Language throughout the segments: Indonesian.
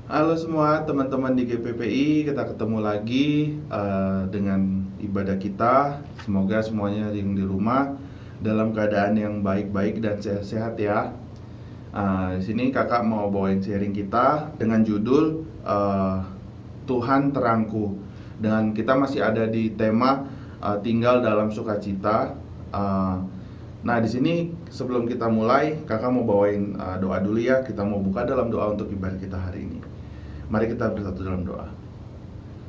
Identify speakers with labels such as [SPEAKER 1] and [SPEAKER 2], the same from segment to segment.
[SPEAKER 1] Halo semua teman-teman di GPPI, kita ketemu lagi dengan ibadah kita. Semoga semuanya yang di rumah dalam keadaan yang baik-baik dan sehat-sehat ya. Di sini kakak mau bawain sharing kita dengan judul Tuhan Terangku. Dan kita masih ada di tema tinggal dalam sukacita. Nah, di sini sebelum kita mulai, kakak mau bawain doa dulu ya. Kita mau buka dalam doa untuk ibadah kita hari ini. Mari kita bersatu dalam doa.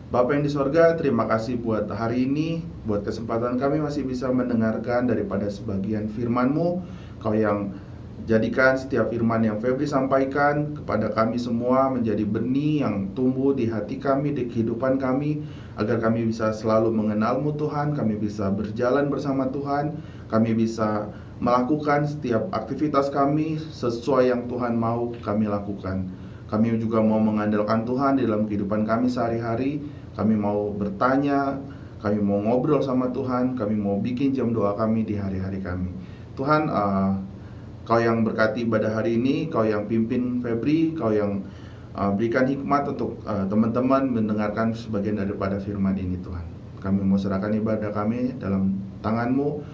[SPEAKER 1] Bapa yang di sorga, terima kasih buat hari ini, buat kesempatan kami masih bisa mendengarkan daripada sebagian firman-Mu. Kau yang jadikan setiap firman yang Febri sampaikan kepada kami semua menjadi benih yang tumbuh di hati kami, di kehidupan kami, agar kami bisa selalu mengenal-Mu Tuhan, kami bisa berjalan bersama Tuhan, kami bisa melakukan setiap aktivitas kami sesuai yang Tuhan mau kami lakukan. Kami juga mau mengandalkan Tuhan di dalam kehidupan kami sehari-hari. Kami mau bertanya, kami mau ngobrol sama Tuhan, kami mau bikin jam doa kami di hari-hari kami. Tuhan, Kau yang berkati ibadah hari ini, Kau yang pimpin Febri, Kau yang berikan hikmat untuk teman-teman mendengarkan sebagian daripada firman ini Tuhan. Kami mau serahkan ibadah kami dalam tangan-Mu,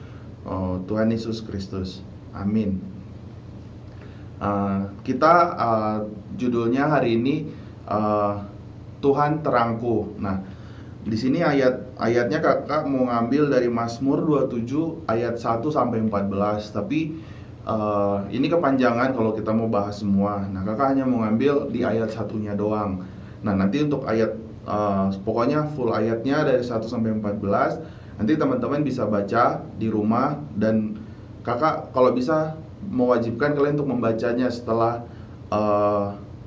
[SPEAKER 1] Tuhan Yesus Kristus. Amin. Kita judulnya hari ini Tuhan Terangku. Nah, di sini ayatnya kakak mau ngambil dari Mazmur 27 ayat 1 sampai 14. Tapi ini kepanjangan kalau kita mau bahas semua. Nah, kakak hanya mau ngambil di ayat satunya doang. Nah, nanti untuk ayat pokoknya full ayatnya dari 1 sampai 14. Nanti teman-teman bisa baca di rumah, dan kakak kalau bisa mewajibkan kalian untuk membacanya setelah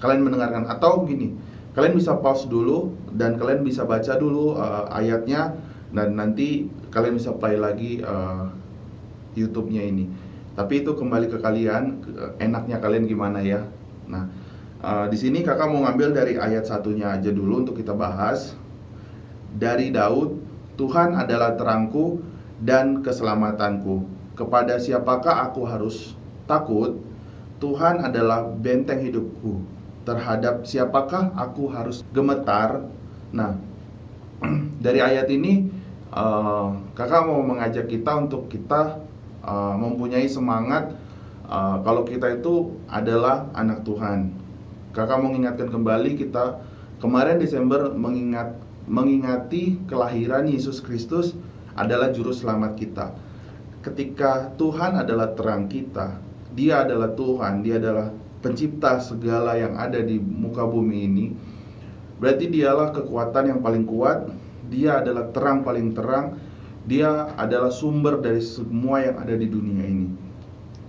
[SPEAKER 1] kalian mendengarkan. Atau gini, kalian bisa pause dulu dan kalian bisa baca dulu ayatnya, dan nanti kalian bisa play lagi YouTube-nya ini. Tapi itu kembali ke kalian, enaknya kalian gimana ya. Nah, di sini kakak mau ngambil dari ayat satunya aja dulu untuk kita bahas. Dari Daud, Tuhan adalah terangku dan keselamatanku. Kepada siapakah aku harus takut? Tuhan adalah benteng hidupku. Terhadap siapakah aku harus gemetar? Nah, dari ayat ini kakak mau mengajak kita untuk kita mempunyai semangat kalau kita itu adalah anak Tuhan. Kakak mau mengingatkan kembali, kita kemarin Desember mengingati kelahiran Yesus Kristus adalah juru selamat kita. Ketika Tuhan adalah terang kita, Dia adalah Tuhan, Dia adalah pencipta segala yang ada di muka bumi ini, berarti Dialah kekuatan yang paling kuat, Dia adalah terang paling terang, Dia adalah sumber dari semua yang ada di dunia ini.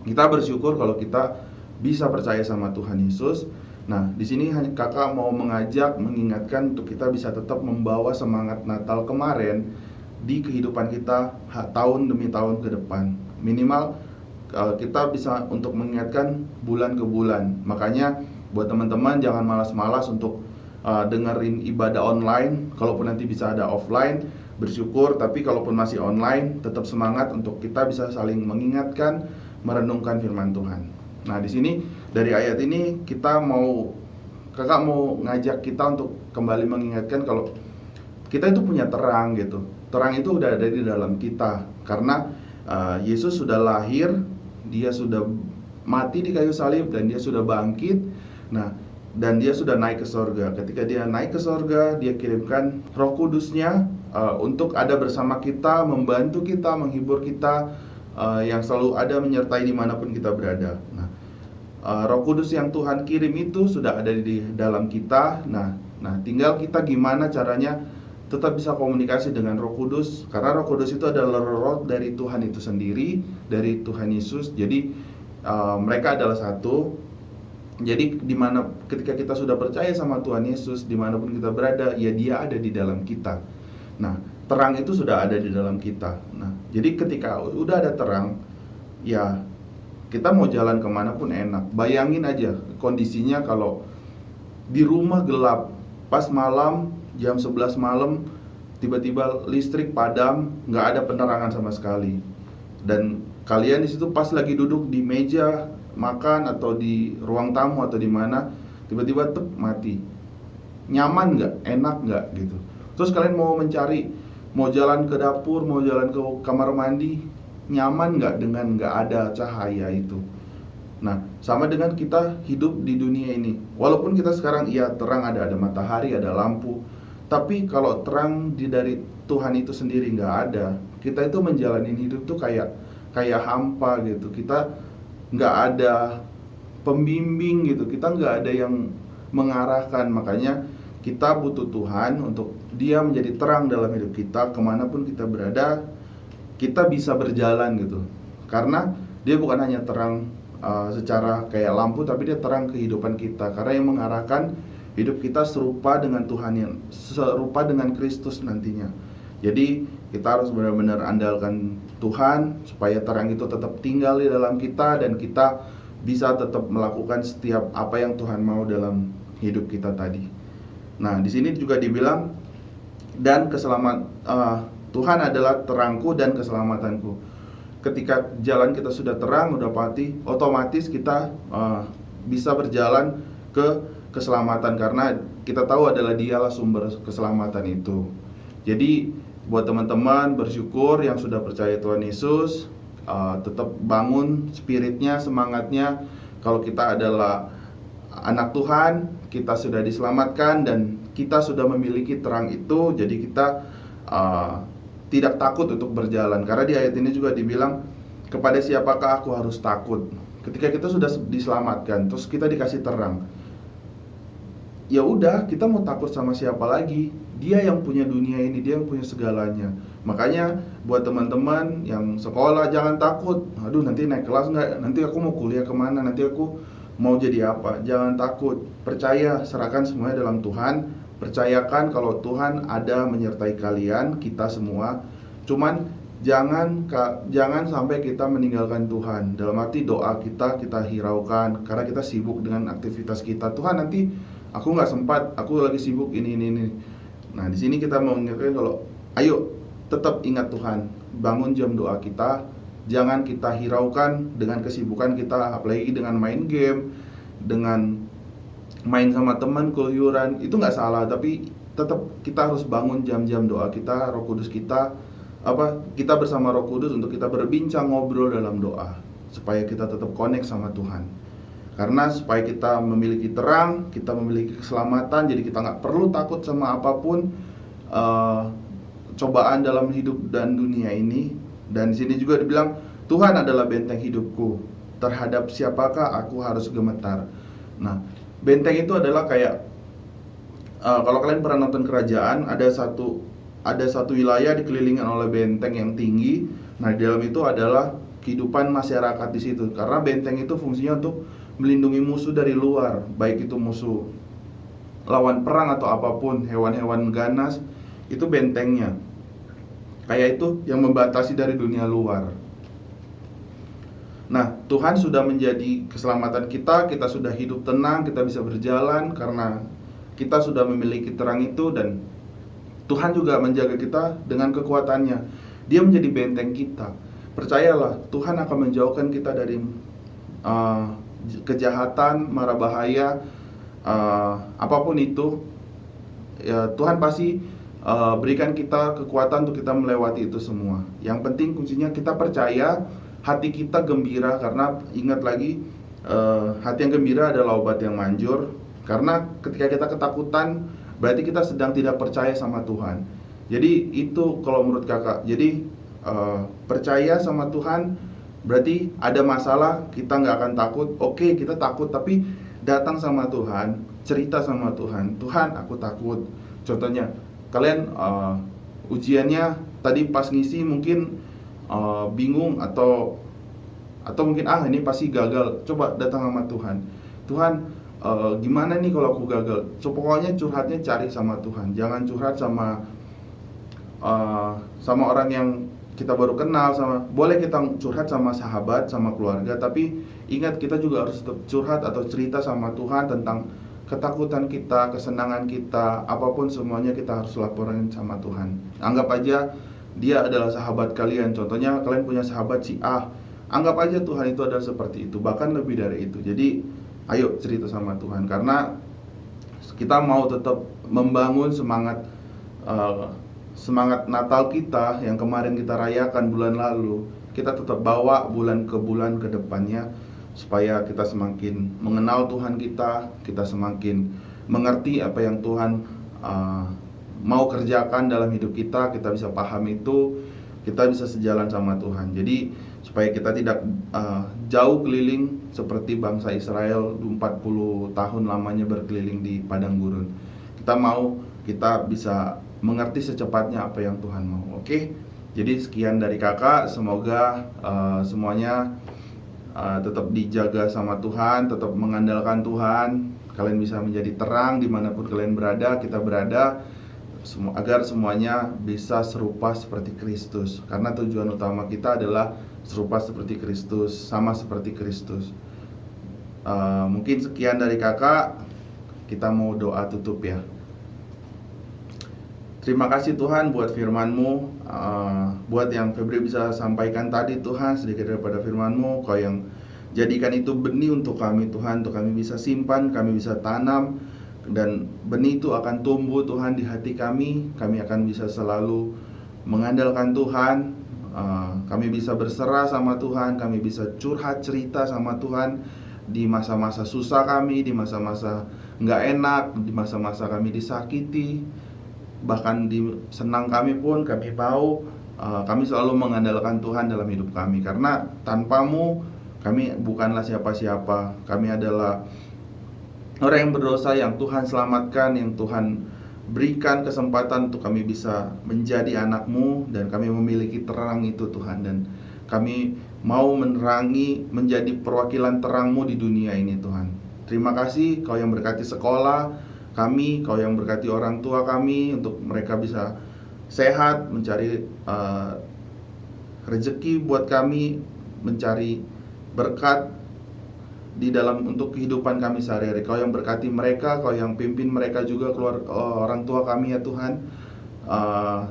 [SPEAKER 1] Kita bersyukur kalau kita bisa percaya sama Tuhan Yesus. Nah, di sini kakak mau mengajak, mengingatkan untuk kita bisa tetap membawa semangat Natal kemarin di kehidupan kita tahun demi tahun ke depan. Minimal kita bisa untuk mengingatkan bulan ke bulan. Makanya buat teman-teman jangan malas-malas untuk dengerin ibadah online. Kalaupun nanti bisa ada offline, bersyukur. Tapi kalaupun masih online, tetap semangat untuk kita bisa saling mengingatkan, merenungkan firman Tuhan. Nah, di sini dari ayat ini kakak mau ngajak kita untuk kembali mengingatkan kalau kita itu punya terang gitu. Terang itu udah ada di dalam kita karena Yesus sudah lahir, Dia sudah mati di kayu salib, dan Dia sudah bangkit. Nah, dan Dia sudah naik ke sorga. Ketika Dia naik ke sorga, Dia kirimkan Roh Kudusnya untuk ada bersama kita, membantu kita, menghibur kita, yang selalu ada menyertai dimanapun kita berada. Nah, Roh Kudus yang Tuhan kirim itu sudah ada di dalam kita. Nah, tinggal kita gimana caranya tetap bisa komunikasi dengan Roh Kudus, karena Roh Kudus itu adalah roh dari Tuhan itu sendiri, dari Tuhan Yesus. Jadi mereka adalah satu. Jadi dimana ketika kita sudah percaya sama Tuhan Yesus, dimanapun kita berada, ya Dia ada di dalam kita. Nah, terang itu sudah ada di dalam kita. Nah, jadi ketika udah ada terang, ya kita mau jalan kemanapun enak. Bayangin aja kondisinya kalau di rumah gelap, pas malam jam 11 malam tiba-tiba listrik padam, nggak ada penerangan sama sekali. Dan kalian di situ pas lagi duduk di meja makan atau di ruang tamu atau di mana, tiba-tiba mati. Nyaman nggak? Enak nggak gitu? Terus kalian mau mau jalan ke dapur, mau jalan ke kamar mandi, nyaman nggak dengan nggak ada cahaya itu? Nah, sama dengan kita hidup di dunia ini. Walaupun kita sekarang terang, ada matahari, ada lampu, tapi kalau terang dari Tuhan itu sendiri nggak ada, kita itu menjalani hidup tuh kayak hampa gitu. Kita nggak ada pembimbing gitu, kita nggak ada yang mengarahkan. Makanya kita butuh Tuhan untuk Dia menjadi terang dalam hidup kita. Kemanapun kita berada, kita bisa berjalan gitu. Karena Dia bukan hanya terang secara kayak lampu, tapi Dia terang kehidupan kita. Karena yang mengarahkan hidup kita serupa dengan Tuhan, yang serupa dengan Kristus nantinya. Jadi kita harus benar-benar andalkan Tuhan supaya terang itu tetap tinggal di dalam kita, dan kita bisa tetap melakukan setiap apa yang Tuhan mau dalam hidup kita tadi. Nah, di sini juga dibilang dan Tuhan adalah terangku dan keselamatanku. Ketika jalan kita sudah terang, udah pasti otomatis kita bisa berjalan ke keselamatan, karena kita tahu adalah Dialah sumber keselamatan itu. Jadi buat teman-teman bersyukur yang sudah percaya Tuhan Yesus, tetap bangun spiritnya, semangatnya. Kalau kita adalah anak Tuhan, kita sudah diselamatkan dan kita sudah memiliki terang itu. Jadi kita tidak takut untuk berjalan. Karena di ayat ini juga dibilang, kepada siapakah aku harus takut? Ketika kita sudah diselamatkan, terus kita dikasih terang, ya udah, kita mau takut sama siapa lagi? Dia yang punya dunia ini, Dia yang punya segalanya. Makanya buat teman-teman yang sekolah, jangan takut. Aduh, nanti naik kelas nggak? Nanti aku mau kuliah kemana? Nanti aku mau jadi apa? Jangan takut. Percaya, serahkan semuanya dalam Tuhan. Percayakan kalau Tuhan ada menyertai kalian, kita semua. Cuman jangan sampai kita meninggalkan Tuhan. Dalam arti doa kita hiraukan karena kita sibuk dengan aktivitas kita. Tuhan, nanti aku nggak sempat, aku lagi sibuk ini. Nah, di sini kita mau mengingatkan kalau ayo tetap ingat Tuhan, bangun jam doa kita, jangan kita hiraukan dengan kesibukan kita, apalagi dengan main game, dengan main sama teman, keluyuran. Itu nggak salah, tapi tetap kita harus bangun jam-jam doa kita, Roh Kudus kita bersama Roh Kudus untuk kita berbincang, ngobrol dalam doa, supaya kita tetap connect sama Tuhan. Karena supaya kita memiliki terang, kita memiliki keselamatan, jadi kita nggak perlu takut sama apapun cobaan dalam hidup dan dunia ini. Dan di sini juga dibilang, Tuhan adalah benteng hidupku, terhadap siapakah aku harus gemetar. Nah, benteng itu adalah kayak kalau kalian pernah nonton Kerajaan, ada satu wilayah dikelilingi oleh benteng yang tinggi. Nah, di dalam itu adalah kehidupan masyarakat di situ. Karena benteng itu fungsinya untuk melindungi musuh dari luar, baik itu musuh lawan perang atau apapun, hewan-hewan ganas, itu bentengnya. Kayak itu yang membatasi dari dunia luar. Nah, Tuhan sudah menjadi keselamatan kita sudah hidup tenang, kita bisa berjalan karena kita sudah memiliki terang itu, dan Tuhan juga menjaga kita dengan kekuatannya. Dia menjadi benteng kita. Percayalah, Tuhan akan menjauhkan kita dari kejahatan, mara bahaya, apapun itu. Ya, Tuhan pasti berikan kita kekuatan untuk kita melewati itu semua. Yang penting kuncinya kita percaya, hati kita gembira. Karena ingat lagi, hati yang gembira adalah obat yang manjur. Karena ketika kita ketakutan, berarti kita sedang tidak percaya sama Tuhan. Jadi itu kalau menurut kakak. Jadi percaya sama Tuhan, berarti ada masalah, kita nggak akan takut. Oke, kita takut, tapi datang sama Tuhan, cerita sama Tuhan. Tuhan, aku takut. Contohnya, kalian ujiannya tadi pas ngisi mungkin bingung atau mungkin ini pasti gagal. Coba datang sama Tuhan. Tuhan, gimana nih kalau aku gagal? Pokoknya curhatnya cari sama Tuhan. Jangan curhat sama orang yang kita baru kenal. Boleh kita curhat sama sahabat, sama keluarga, tapi ingat kita juga harus tetap curhat atau cerita sama Tuhan tentang ketakutan kita, kesenangan kita, apapun semuanya kita harus laporin sama Tuhan. Anggap aja Dia adalah sahabat kalian. Contohnya kalian punya sahabat si A, anggap aja Tuhan itu adalah seperti itu, bahkan lebih dari itu. Jadi ayo cerita sama Tuhan, karena kita mau tetap membangun semangat Natal kita yang kemarin kita rayakan bulan lalu. Kita tetap bawa bulan ke depannya, supaya kita semakin mengenal Tuhan kita semakin mengerti apa yang Tuhan mau kerjakan dalam hidup kita bisa paham itu, kita bisa sejalan sama Tuhan. Jadi supaya kita tidak jauh keliling seperti bangsa Israel 40 tahun lamanya berkeliling di padang gurun. Kita bisa mengerti secepatnya apa yang Tuhan mau. Oke? Jadi sekian dari kakak, semoga semuanya tetap dijaga sama Tuhan, tetap mengandalkan Tuhan. Kalian bisa menjadi terang dimanapun kalian berada, kita berada, agar semuanya bisa serupa seperti Kristus. Karena tujuan utama kita adalah serupa seperti Kristus, sama seperti Kristus. Mungkin sekian dari kakak. Kita mau doa tutup ya. Terima kasih Tuhan buat firman-Mu, buat yang Febri bisa sampaikan tadi Tuhan, sedikit daripada firman-Mu, Kau yang jadikan itu benih untuk kami Tuhan, untuk kami bisa simpan, kami bisa tanam, dan benih itu akan tumbuh Tuhan di hati kami akan bisa selalu mengandalkan Tuhan, kami bisa berserah sama Tuhan, kami bisa curhat cerita sama Tuhan di masa-masa susah kami, di masa-masa nggak enak, di masa-masa kami disakiti, bahkan di senang kami pun kami mau kami selalu mengandalkan Tuhan dalam hidup kami, karena tanpa-Mu kami bukanlah siapa-siapa. Kami adalah orang yang berdosa yang Tuhan selamatkan, yang Tuhan berikan kesempatan untuk kami bisa menjadi anak-Mu, dan kami memiliki terang itu Tuhan, dan kami mau menerangi, menjadi perwakilan terang-Mu di dunia ini Tuhan. Terima kasih Kau yang berkati sekolah kami, Kau yang berkati orang tua kami, untuk mereka bisa sehat, mencari rezeki buat kami, mencari berkat di dalam untuk kehidupan kami sehari-hari. Kau yang berkati mereka, Kau yang pimpin mereka juga, orang tua kami ya Tuhan.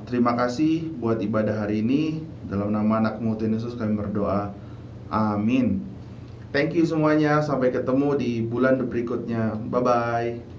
[SPEAKER 1] Terima kasih buat ibadah hari ini. Dalam nama anak-Mu Tuhan Yesus kami berdoa, amin. Thank you semuanya, sampai ketemu di bulan berikutnya. Bye-bye.